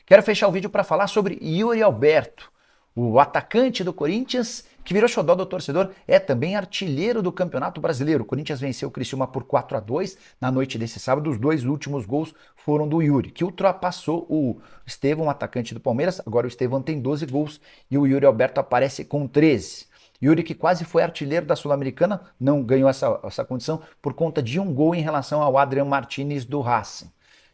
Quero fechar o vídeo para falar sobre Yuri Alberto, o atacante do Corinthians, que virou xodó do torcedor, é também artilheiro do Campeonato Brasileiro. O Corinthians venceu o Criciúma por 4-2 na noite desse sábado. Os dois últimos gols foram do Yuri, que ultrapassou o Estevão, atacante do Palmeiras. Agora o Estevão tem 12 gols e o Yuri Alberto aparece com 13. Yuri, que quase foi artilheiro da Sul-Americana, não ganhou essa condição por conta de um gol em relação ao Adrian Martinez do Racing.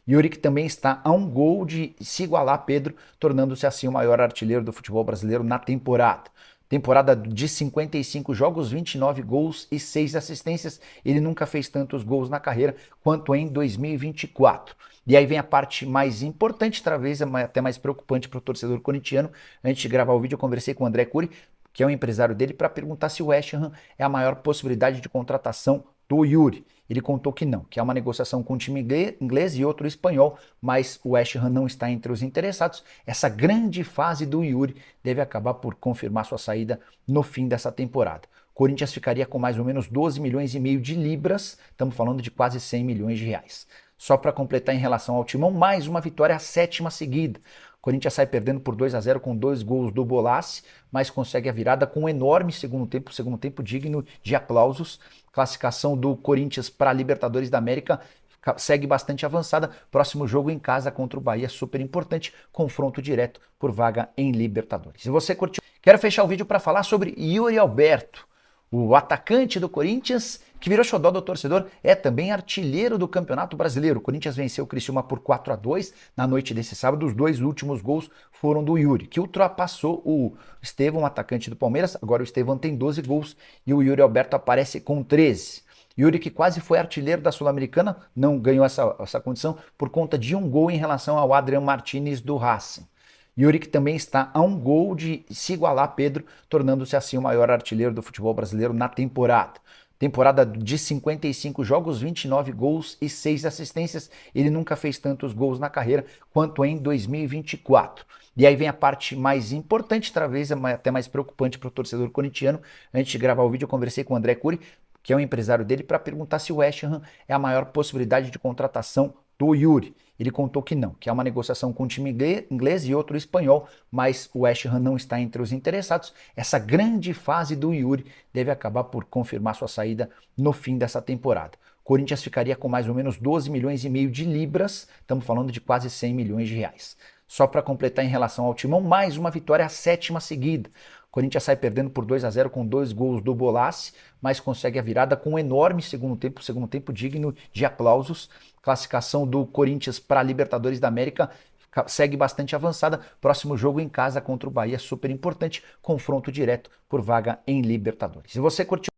Yuri, que também está a um gol de se igualar a Pedro, tornando-se assim o maior artilheiro do futebol brasileiro na temporada. Temporada de 55 jogos, 29 gols e 6 assistências. Ele nunca fez tantos gols na carreira quanto em 2024. E aí vem a parte mais importante, talvez até mais preocupante para o torcedor corintiano. Antes de gravar o vídeo, eu conversei com o André Cury, que é o empresário dele, para perguntar se o West Ham é a maior possibilidade de contratação do Yuri. Ele contou que não, que é uma negociação com um time inglês e outro espanhol, mas o West Ham não está entre os interessados. Essa grande fase do Yuri deve acabar por confirmar sua saída no fim dessa temporada. O Corinthians ficaria com mais ou menos 12 milhões e meio de libras, estamos falando de quase 100 milhões de reais. Só para completar em relação ao Timão, mais uma vitória, a 7ª seguida. O Corinthians sai perdendo por 2-0 com 2 gols do Bolassi, mas consegue a virada com um enorme segundo tempo digno de aplausos. Classificação do Corinthians para a Libertadores da América segue bastante avançada. Próximo jogo em casa contra o Bahia, super importante, confronto direto por vaga em Libertadores. Se você curtiu, quero fechar o vídeo para falar sobre Yuri Alberto, o atacante do Corinthians, que virou xodó do torcedor, é também artilheiro do Campeonato Brasileiro. O Corinthians venceu o Criciúma por 4-2 na noite desse sábado. Os dois últimos gols foram do Yuri, que ultrapassou o Estevão, atacante do Palmeiras. Agora o Estevão tem 12 gols e o Yuri Alberto aparece com 13. Yuri, que quase foi artilheiro da Sul-Americana, não ganhou essa condição por conta de um gol em relação ao Adrian Martinez do Racing. Yuri, que também está a um gol de se igualar a Pedro, tornando-se assim o maior artilheiro do futebol brasileiro na temporada. Temporada de 55 jogos, 29 gols e 6 assistências. Ele nunca fez tantos gols na carreira quanto em 2024. E aí vem a parte mais importante, talvez até mais preocupante para o torcedor corintiano. Antes de gravar o vídeo, eu conversei com o André Cury, que é o empresário dele, para perguntar se o West Ham é a maior possibilidade de contratação do Yuri. Ele contou que não, que é uma negociação com um time inglês e outro espanhol, mas o West Ham não está entre os interessados. Essa grande fase do Yuri deve acabar por confirmar sua saída no fim dessa temporada. O Corinthians ficaria com mais ou menos 12 milhões e meio de libras, estamos falando de quase 100 milhões de reais. Só para completar em relação ao Timão, mais uma vitória, a 7ª seguida. O Corinthians sai perdendo por 2-0 com 2 gols do Bolassi, mas consegue a virada com um enorme segundo tempo digno de aplausos. Classificação do Corinthians para a Libertadores da América segue bastante avançada. Próximo jogo em casa contra o Bahia, super importante, confronto direto por vaga em Libertadores. Se você curtiu